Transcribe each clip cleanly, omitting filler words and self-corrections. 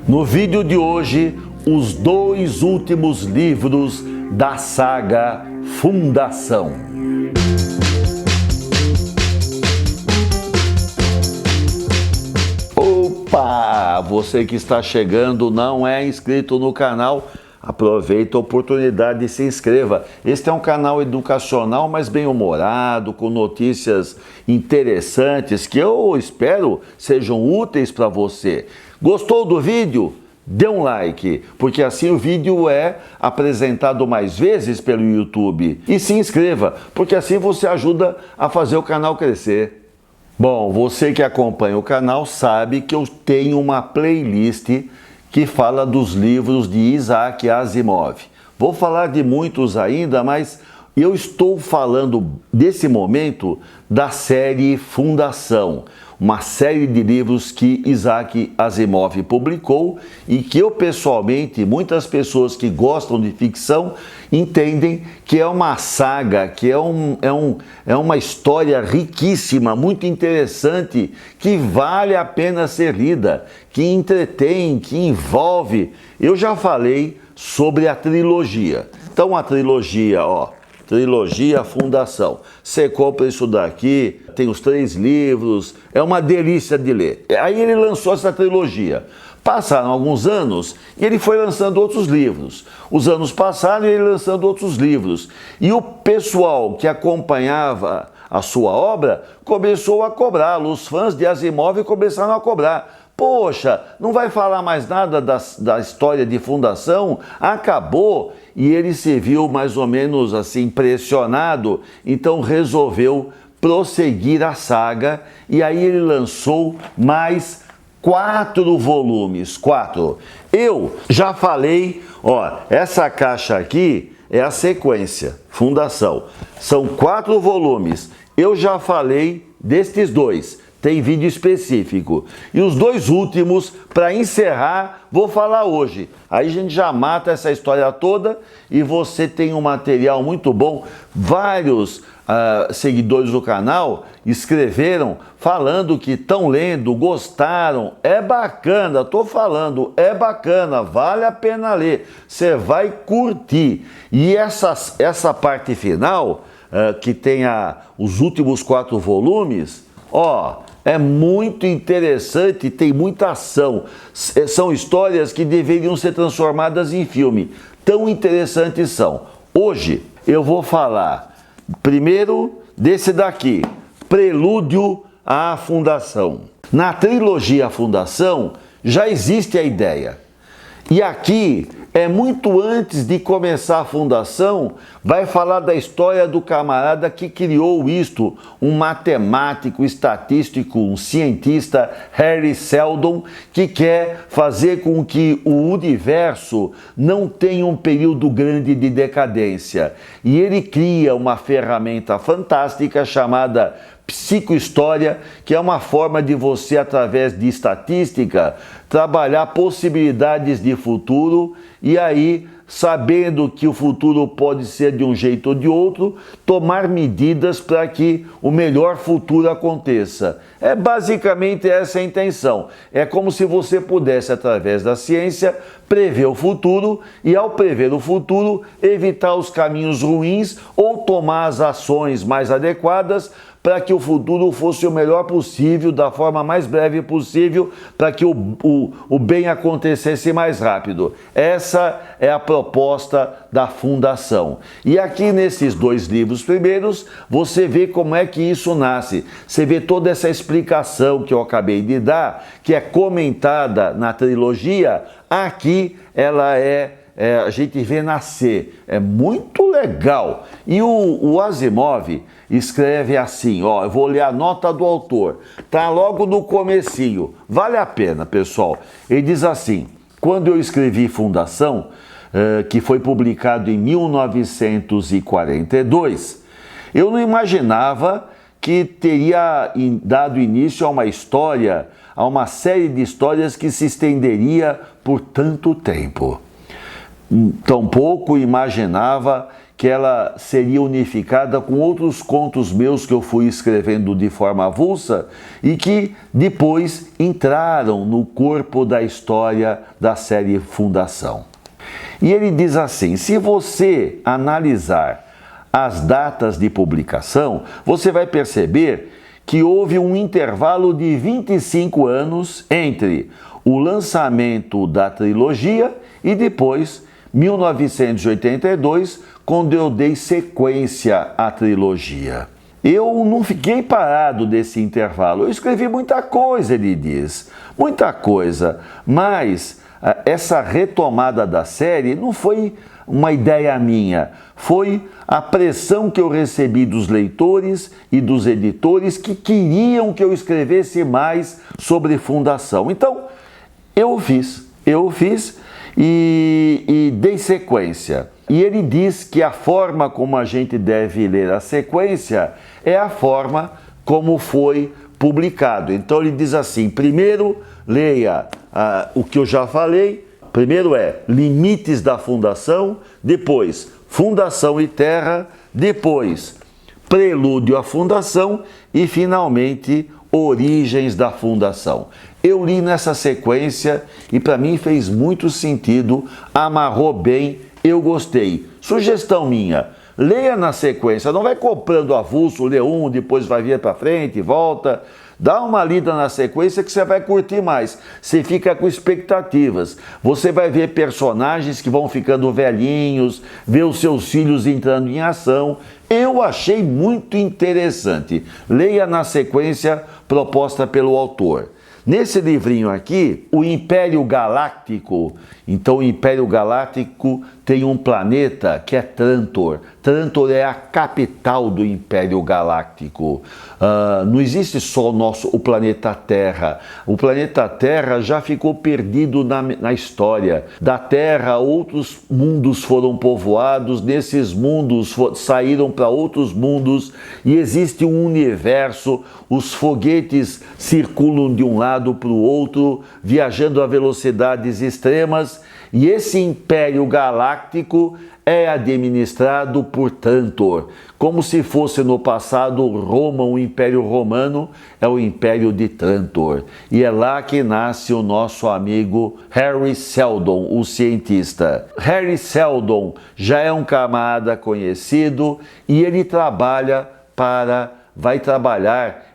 No vídeo de hoje, os dois últimos livros da saga Fundação. Opa! Você que está chegando, não é inscrito no canal, aproveita a oportunidade e se inscreva. Este é um canal educacional, mas bem-humorado, com notícias interessantes que eu espero sejam úteis para você. Gostou do vídeo? Dê um like, porque assim o vídeo é apresentado mais vezes pelo YouTube. E se inscreva, porque assim você ajuda a fazer o canal crescer. Bom, você que acompanha o canal sabe que eu tenho uma playlist que fala dos livros de Isaac Asimov. Vou falar de muitos ainda, mas eu estou falando desse momento da série Fundação, uma série de livros que Isaac Asimov publicou e que eu pessoalmente, muitas pessoas que gostam de ficção, entendem que é uma saga, que é uma história riquíssima, muito interessante, que vale a pena ser lida, que entretém, que envolve. Eu já falei sobre a trilogia. Então a trilogia, Trilogia Fundação. Você compra isso daqui, tem os 3 livros, é uma delícia de ler. Aí ele lançou essa trilogia. Passaram alguns anos e ele foi lançando outros livros. Os anos passaram e ele lançando outros livros. E o pessoal que acompanhava a sua obra começou a cobrá-lo. Os fãs de Asimov começaram a cobrar. Poxa, não vai falar mais nada da história de Fundação? Acabou. E ele se viu mais ou menos assim pressionado, então resolveu prosseguir a saga e aí ele lançou mais 4 volumes. 4. Eu já falei, essa caixa aqui é a sequência, Fundação. São 4 volumes. Eu já falei destes 2. Tem vídeo específico. E os 2 últimos, para encerrar, vou falar hoje. Aí a gente já mata essa história toda e você tem um material muito bom. Vários seguidores do canal escreveram falando que estão lendo, gostaram. É bacana, estou falando, é bacana, vale a pena ler. Você vai curtir. E essa parte final, que tem os últimos 4 volumes, é muito interessante, tem muita ação. São histórias que deveriam ser transformadas em filme. Tão interessantes são. Hoje eu vou falar primeiro desse daqui, Prelúdio à Fundação. Na trilogia Fundação já existe a ideia. E aqui, muito antes de começar a Fundação, vai falar da história do camarada que criou isto, um matemático, estatístico, um cientista, Harry Seldon, que quer fazer com que o universo não tenha um período grande de decadência. E ele cria uma ferramenta fantástica chamada psicohistória, que é uma forma de você, através de estatística, trabalhar possibilidades de futuro e aí, sabendo que o futuro pode ser de um jeito ou de outro, tomar medidas para que o melhor futuro aconteça. É basicamente essa a intenção. É como se você pudesse, através da ciência, prever o futuro e, ao prever o futuro, evitar os caminhos ruins ou tomar as ações mais adequadas para que o futuro fosse o melhor possível, da forma mais breve possível, para que o bem acontecesse mais rápido. Essa é a proposta da Fundação. E aqui nesses 2 livros primeiros, você vê como é que isso nasce. Você vê toda essa explicação que eu acabei de dar, que é comentada na trilogia, aqui ela a gente vê nascer. É muito legal. E o Asimov escreve assim, eu vou ler a nota do autor. Tá logo no comecinho. Vale a pena, pessoal. Ele diz assim: quando eu escrevi Fundação, que foi publicado em 1942, eu não imaginava que teria dado início a uma história, a uma série de histórias que se estenderia por tanto tempo. Tampouco imaginava que ela seria unificada com outros contos meus que eu fui escrevendo de forma avulsa e que depois entraram no corpo da história da série Fundação. E ele diz assim: se você analisar as datas de publicação, você vai perceber que houve um intervalo de 25 anos entre o lançamento da trilogia e depois 1982, quando eu dei sequência à trilogia. Eu não fiquei parado desse intervalo, eu escrevi muita coisa, ele diz, muita coisa, mas essa retomada da série não foi uma ideia minha, foi a pressão que eu recebi dos leitores e dos editores que queriam que eu escrevesse mais sobre Fundação. Então, eu fiz e dei sequência. E ele diz que a forma como a gente deve ler a sequência é a forma como foi publicado. Então ele diz assim: primeiro leia o que eu já falei, primeiro é Limites da Fundação, depois Fundação e Terra, depois Prelúdio à Fundação e finalmente Origens da Fundação. Eu li nessa sequência e para mim fez muito sentido, amarrou bem, eu gostei. Sugestão minha, leia na sequência, não vai comprando avulso, lê um, depois vai vir para frente e volta. Dá uma lida na sequência que você vai curtir mais. Você fica com expectativas. Você vai ver personagens que vão ficando velhinhos, ver os seus filhos entrando em ação. Eu achei muito interessante. Leia na sequência proposta pelo autor. Nesse livrinho aqui, o Império Galáctico, então o Império Galáctico tem um planeta que é Trantor. Trantor é a capital do Império Galáctico. Não existe só o planeta Terra. O planeta Terra já ficou perdido na história. Da Terra, outros mundos foram povoados, nesses mundos saíram para outros mundos e existe um universo. Os foguetes circulam de um lado para o outro, viajando a velocidades extremas, e esse Império Galáctico é administrado por Trantor, como se fosse no passado Roma, o Império Romano, é o Império de Trantor. E é lá que nasce o nosso amigo Harry Seldon, o cientista. Harry Seldon já é um camarada conhecido e ele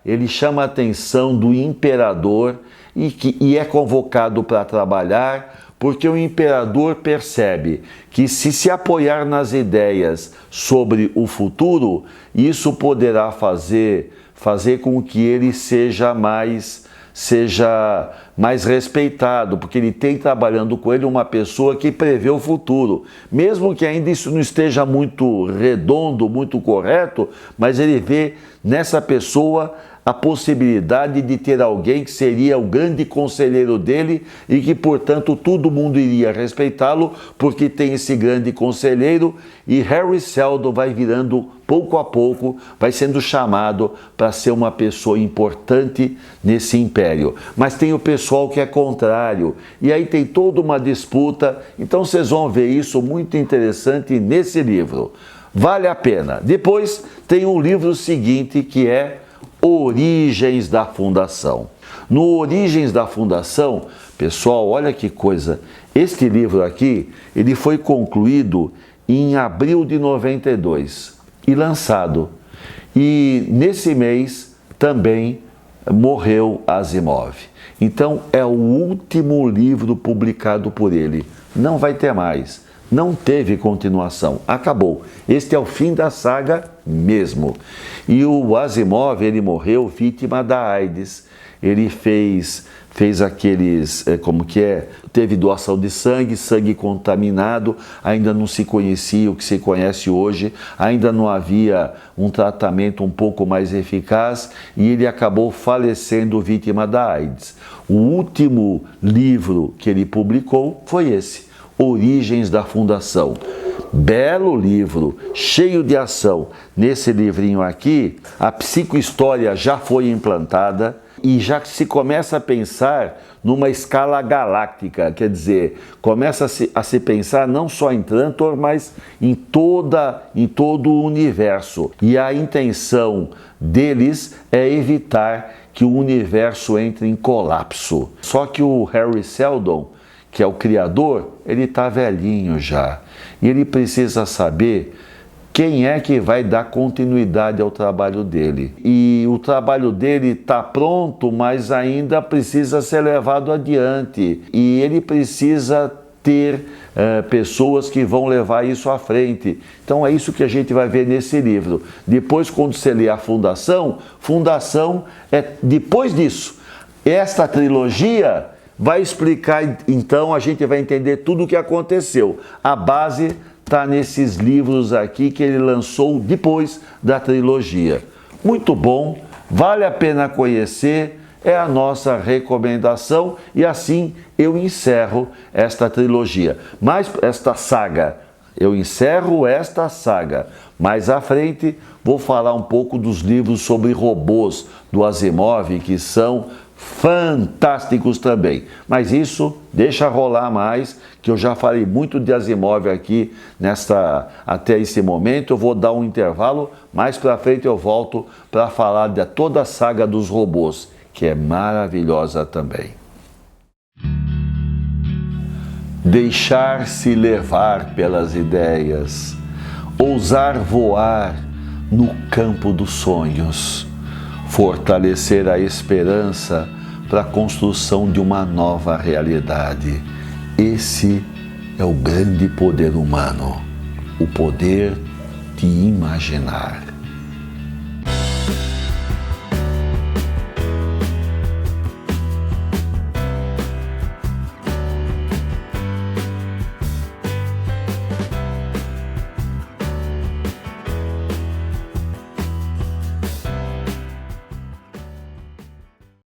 ele chama a atenção do imperador e é convocado para trabalhar, porque o imperador percebe que se apoiar nas ideias sobre o futuro, isso poderá fazer com que ele seja mais respeitado, porque ele tem trabalhando com ele uma pessoa que prevê o futuro. Mesmo que ainda isso não esteja muito redondo, muito correto, mas ele vê nessa pessoa a possibilidade de ter alguém que seria o grande conselheiro dele e que, portanto, todo mundo iria respeitá-lo porque tem esse grande conselheiro, e Harry Seldon vai virando, pouco a pouco, vai sendo chamado para ser uma pessoa importante nesse império. Mas tem o pessoal que é contrário, e aí tem toda uma disputa, então vocês vão ver isso muito interessante nesse livro. Vale a pena. Depois tem um livro seguinte que é Origens da Fundação. No Origens da Fundação, pessoal, olha que coisa, este livro aqui, ele foi concluído em abril de 92 e lançado. E nesse mês também morreu Asimov. Então é o último livro publicado por ele. Não vai ter mais. Não teve continuação, acabou. Este é o fim da saga mesmo. E o Asimov, ele morreu vítima da AIDS. Ele fez aqueles, teve doação de sangue, sangue contaminado, ainda não se conhecia o que se conhece hoje, ainda não havia um tratamento um pouco mais eficaz e ele acabou falecendo vítima da AIDS. O último livro que ele publicou foi esse, Origens da Fundação. Belo livro, cheio de ação. Nesse livrinho aqui, a psicohistória já foi implantada, E já se começa a pensar numa escala galáctica, quer dizer, começa a se pensar não só em Trantor, mas em todo o universo. E a intenção deles é evitar que o universo entre em colapso. Só que o Hari Seldon, que é o criador, ele está velhinho já. E ele precisa saber quem é que vai dar continuidade ao trabalho dele. E o trabalho dele está pronto, mas ainda precisa ser levado adiante. E ele precisa ter pessoas que vão levar isso à frente. Então é isso que a gente vai ver nesse livro. Depois, quando você lê a Fundação é depois disso. Esta trilogia vai explicar, então a gente vai entender tudo o que aconteceu. A base está nesses livros aqui que ele lançou depois da trilogia. Muito bom, vale a pena conhecer, é a nossa recomendação e assim eu encerro esta trilogia. Mas esta saga, eu encerro esta saga. Mais à frente vou falar um pouco dos livros sobre robôs do Asimov, que são fantásticos também, mas isso deixa rolar mais, que eu já falei muito de Asimov aqui até esse momento. Eu vou dar um intervalo, mais para frente eu volto para falar de toda a saga dos robôs, que é maravilhosa também. Deixar-se levar pelas ideias, ousar voar no campo dos sonhos, fortalecer a esperança para a construção de uma nova realidade. Esse é o grande poder humano, o poder de imaginar.